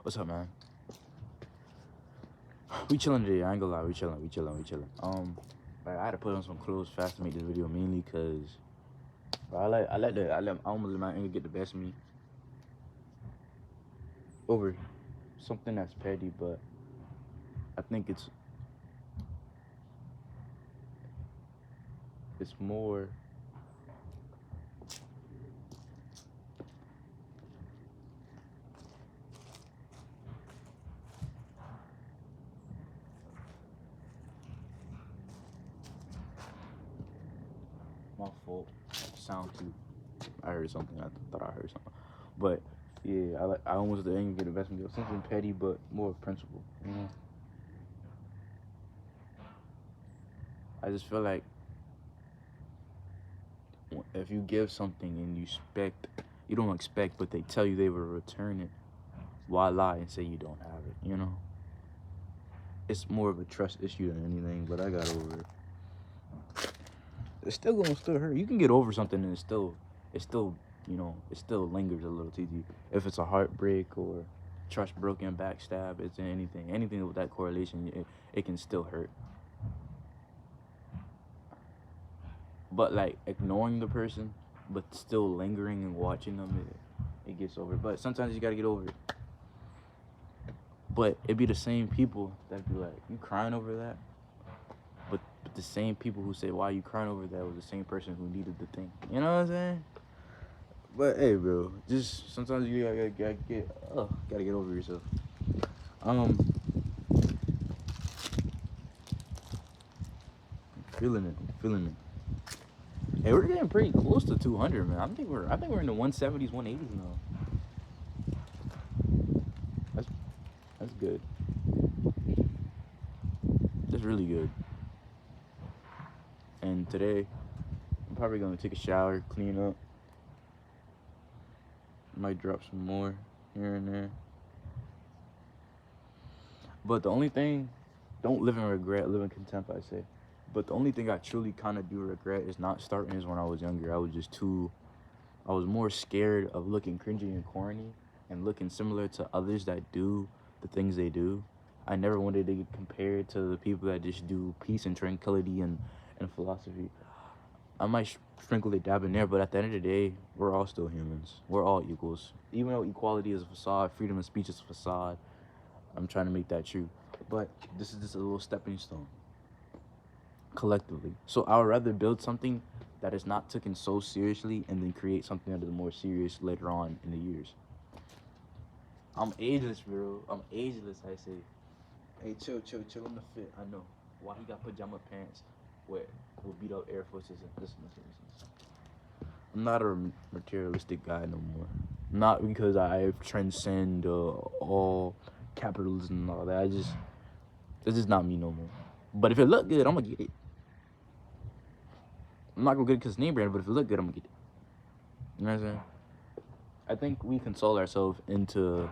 What's up, man? We chilling today. I ain't gonna lie. We chilling. Like I had to put on some clothes fast to make this video mainly because I almost let my anger get the best of me over something that's petty, but I think it's more. My fault. Sound too. I heard something. I thought I heard something, but yeah, I almost let anger get the best of me. Something petty, but more principle. You know. I just feel like if you give something and you don't expect, but they tell you they will return it, why lie and say you don't have it? You know, it's more of a trust issue than anything. But I got over it. It's still gonna still hurt. You can get over something and it's still, it still lingers a little to you. If it's a heartbreak or trust broken, backstab, it's anything with that correlation, it can still hurt. But like ignoring the person, but still lingering and watching them, it gets over. But sometimes you gotta get over it. But it be the same people that be like, you crying over that? But the same people who say, why you crying over that, was the same person who needed the thing. You know what I'm saying? But hey, bro, just sometimes you gotta get over yourself. Feeling it. Hey, we're getting pretty close to 200, man. I think we're in the 170s, 180s now. That's good. That's really good. And today, I'm probably gonna take a shower, clean up. Might drop some more here and there. But the only thing, don't live in regret, live in contempt, I say. But the only thing I truly kind of do regret is not starting is when I was younger. I was more scared of looking cringy and corny and looking similar to others that do the things they do. I never wanted to get compared to the people that just do peace and tranquility and philosophy. I might sprinkle a dab in there, but at the end of the day, we're all still humans. We're all equals. Even though equality is a facade, freedom of speech is a facade, I'm trying to make that true. But this is just a little stepping stone collectively. So I would rather build something that is not taken so seriously and then create something that is more serious later on in the years. I'm ageless, bro. I'm ageless, I say. Hey, chill on the fit. I know. Why he got pajama pants with beat up Air Forces and listen. I'm not a materialistic guy no more. Not because I transcend all capitalism and all that. It's just not me no more. But if it look good, I'm gonna get it. I'm not gonna get it because it's name brand, but if it look good, I'm gonna get it. You know what I'm saying? I think we console ourselves into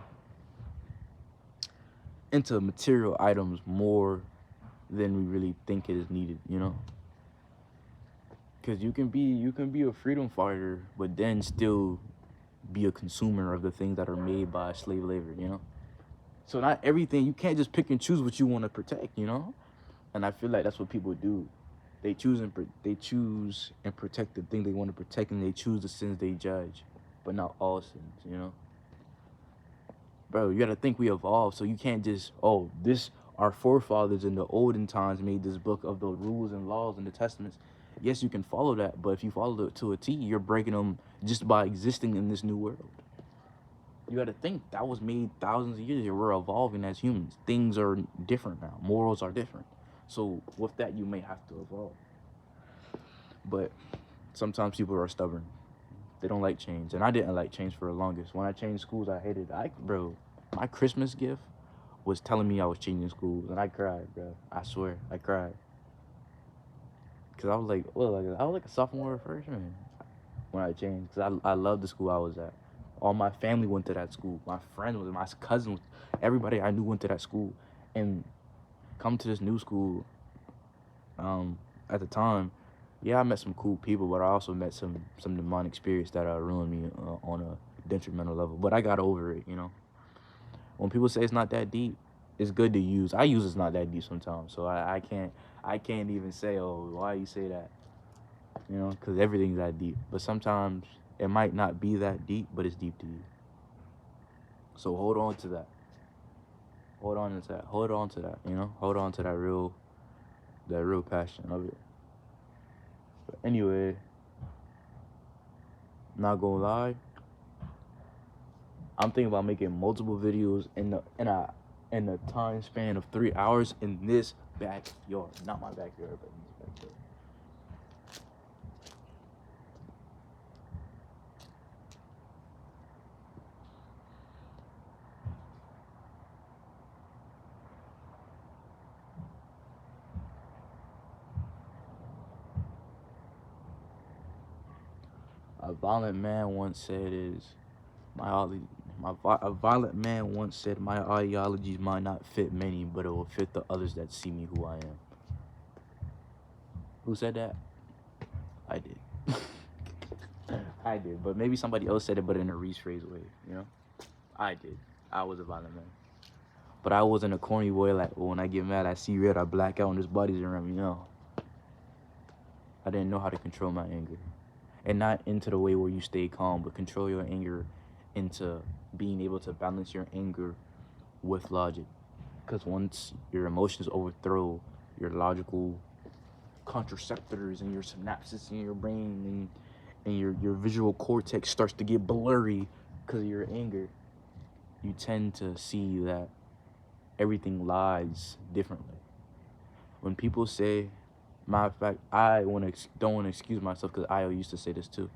material items more than we really think it is needed, you know? Because you can be a freedom fighter, but then still be a consumer of the things that are made by slave labor, you know? So not everything, you can't just pick and choose what you want to protect, you know? And I feel like that's what people do. They choose and protect the thing they want to protect, and they choose the sins they judge, but not all sins, you know? Bro, you gotta think we evolved, so you can't just, our forefathers in the olden times made this book of the rules and laws and the testaments. Yes, you can follow that, but if you follow it to a T, you're breaking them just by existing in this new world. You gotta think that was made thousands of years ago. We're evolving as humans. Things are different now. Morals are different. So with that, you may have to evolve. But sometimes people are stubborn. They don't like change, and I didn't like change for the longest. When I changed schools, I hated it. Bro, my Christmas gift was telling me I was changing schools, and I cried, bro. I swear, I cried. Because I was like, I was like a sophomore or freshman when I changed. Because I loved the school I was at. All my family went to that school. My friends, my cousins, everybody I knew went to that school. And come to this new school, at the time, yeah, I met some cool people, but I also met some demonic spirits that ruined me on a detrimental level. But I got over it, you know. When people say it's not that deep, it's good to use. I use it's not that deep sometimes, so I can't even say, oh, why you say that, you know, because everything's that deep. But sometimes it might not be that deep, but it's deep to you. So hold on to that. Hold on to that. Hold on to that. You know, hold on to that real passion of it. But anyway, not gonna lie, I'm thinking about making multiple videos in a time span of 3 hours in this backyard. Not my backyard, but in this backyard. A violent man once said is a violent man once said my ideologies might not fit many, but it will fit the others that see me who I am. Who said that? I did. I did, but maybe somebody else said it, but in a rephrased way. You know, I did. I was a violent man, but I wasn't a corny boy like, oh, when I get mad, I see red, I black out, and there's bodies around me. No, I didn't know how to control my anger, and not into the way where you stay calm, but control your anger into being able to balance your anger with logic. Because once your emotions overthrow your logical contraceptors and your synapses in your brain and your visual cortex starts to get blurry because of your anger, you tend to see that everything lies differently. When people say, matter of fact, don't want to excuse myself because I used to say this too.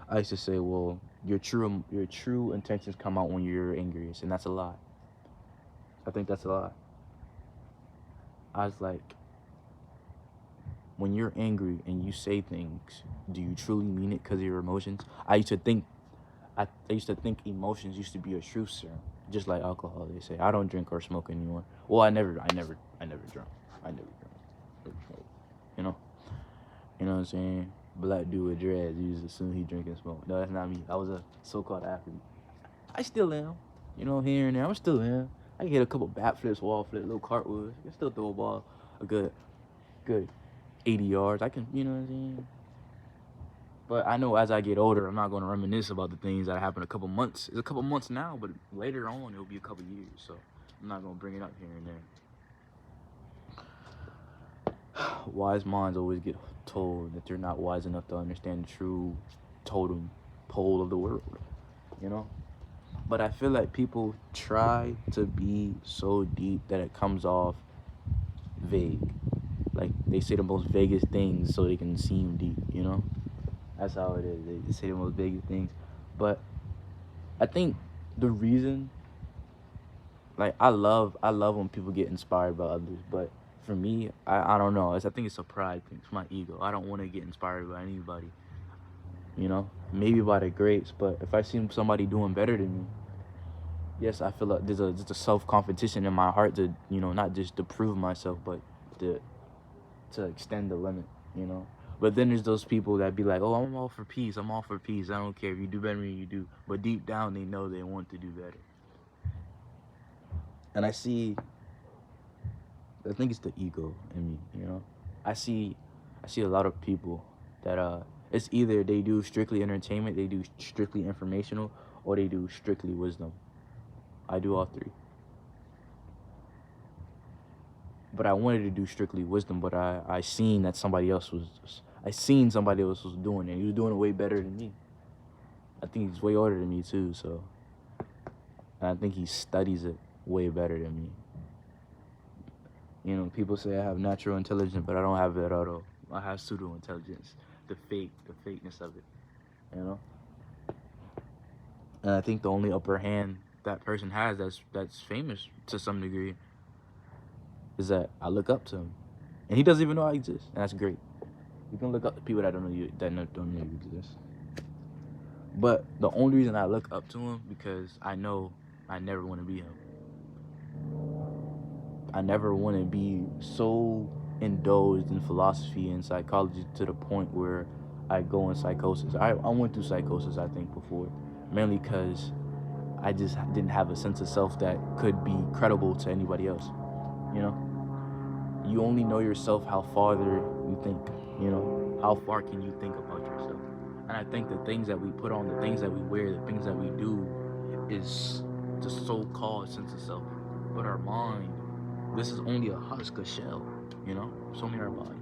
I used to say, well, your true intentions come out when you're angriest, and that's a lie. I think that's a lie. I was like, when you're angry and you say things, do you truly mean it because of your emotions? I used to think emotions used to be a truth serum, just like alcohol. They say I don't drink or smoke anymore. Well, I never drunk. I never drunk. Never smoked. You know, you know what I'm saying? Black dude with dreads usually assume he drink and smoke. No, that's not me. I was a so-called athlete. I still am. You know, here and there, I'm still am. I can hit a couple bat flips, wall flips, little cartwheels. I can still throw a ball a good 80 yards. I can, you know what I'm saying? But I know as I get older, I'm not going to reminisce about the things that happened a couple months. It's a couple months now, but later on, it'll be a couple years. So I'm not going to bring it up here and there. Wise minds always get told that they're not wise enough to understand the true totem pole of the world, you know? But I feel like people try to be so deep that it comes off vague. Like, they say the most vaguest things so they can seem deep, you know? That's how it is. They say the most vaguest things. But I think the reason, like, I love when people get inspired by others. But for me, I don't know. I think it's a pride thing. It's my ego. I don't want to get inspired by anybody, you know? Maybe by the greats, but if I see somebody doing better than me, yes, I feel like there's a self-competition in my heart to, you know, not just to prove myself, but to extend the limit, you know? But then there's those people that be like, oh, I'm all for peace. I'm all for peace. I don't care if you do better than you do. But deep down, they know they want to do better. And I think it's the ego in me, you know? I see a lot of people that, it's either they do strictly entertainment, they do strictly informational, or they do strictly wisdom. I do all three. But I wanted to do strictly wisdom, but I seen somebody else was doing it. He was doing it way better than me. I think he's way older than me too, so. And I think he studies it way better than me. You know, people say I have natural intelligence, but I don't have it at all. I have pseudo intelligence, the fakeness of it, you know. And I think the only upper hand that person has that's famous to some degree is that I look up to him, and he doesn't even know I exist, and that's great. You can look up to people that don't know you exist. But the only reason I look up to him because I know I never want to be him. I never want to be so indulged in philosophy and psychology to the point where I go in psychosis. I went through psychosis, I think, before, mainly because I just didn't have a sense of self that could be credible to anybody else. You know, you only know yourself how farther you think. You know, how far can you think about yourself? And I think the things that we put on, the things that we wear, the things that we do, is the so-called sense of self. But our mind, this is only a husk, a shell. You know, it's only our body.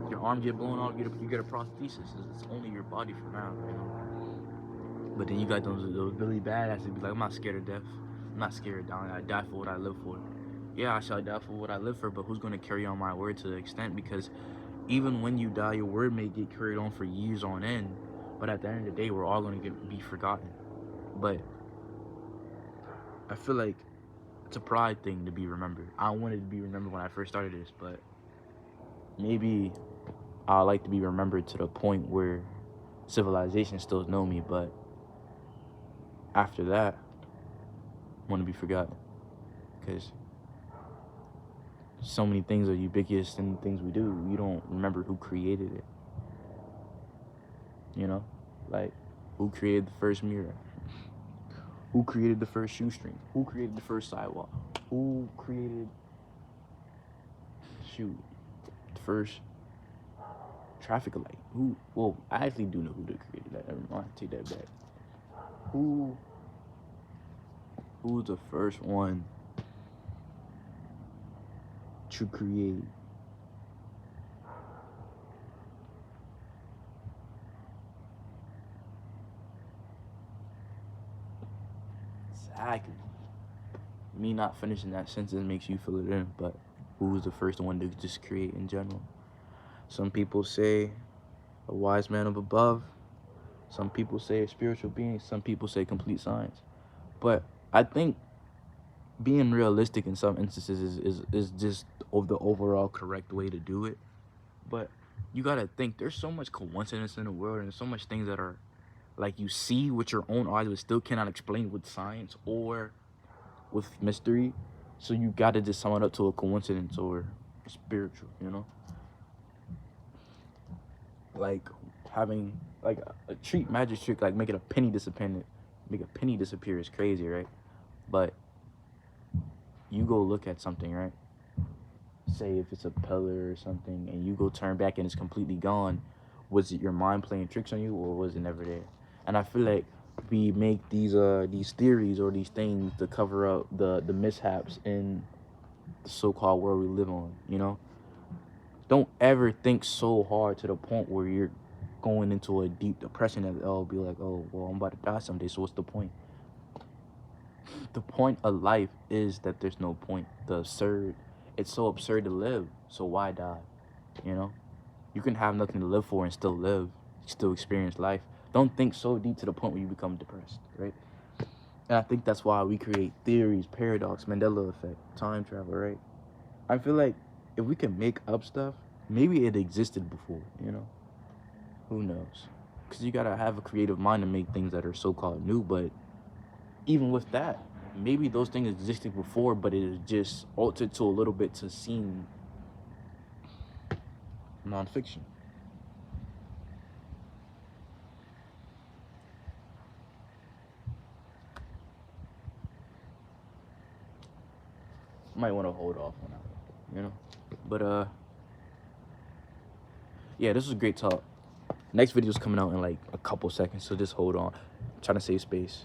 Your arm get blown off, you get a prosthesis. It's only your body for now. You know. But then you got those really badasses be like, I'm not scared of death. I'm not scared of dying. I die for what I live for. Yeah, I shall die for what I live for, but who's gonna carry on my word to the extent? Because even when you die, your word may get carried on for years on end. But at the end of the day, we're all gonna be forgotten. But I feel like it's a pride thing to be remembered. I wanted to be remembered when I first started this, but maybe I like to be remembered to the point where civilization still know me, but after that, I want to be forgotten. Because so many things are ubiquitous in the things we do. You don't remember who created it. You know? Like, who created the first mirror? Who created the first shoestring? Who created the first sidewalk? Who created, the first traffic light? Well, I actually do know who created that. Never mind, take that back. Who's the first one to create exactly? Me not finishing that sentence makes you fill it in, but who was the first one to just create in general? Some people say a wise man up above. Some people say a spiritual being. Some people say complete science. But I think being realistic in some instances is just the overall correct way to do it. But you gotta think there's so much coincidence in the world, and there's so much things that are like you see with your own eyes but still cannot explain with science or with mystery. So you gotta just sum it up to a coincidence or spiritual, you know? Like having like a treat magic trick, like making a penny disappear. Make a penny disappear is crazy, right? But you go look at something, right? Say if it's a pillar or something, and you go turn back and it's completely gone. Was it your mind playing tricks on you, or was it never there? And I feel like we make these theories or these things to cover up the mishaps in the so-called world we live on. You know, don't ever think so hard to the point where you're going into a deep depression that be like, oh well, I'm about to die someday, so what's the point? The point of life is that there's no point. It's so absurd to live, so why die? You know, you can have nothing to live for and still live, still experience life. Don't think so deep to the point where you become depressed, right? And I think that's why we create theories, paradox, Mandela effect, time travel, right? I feel like if we can make up stuff, maybe it existed before, you know? Who knows? Because you gotta have a creative mind to make things that are so-called new, but even with that, maybe those things existed before, but it is just altered to a little bit to seem nonfiction. Might want to hold off on that, you know? But yeah, this was a great talk. Next video's coming out in like a couple seconds, so just hold on. I'm trying to save space.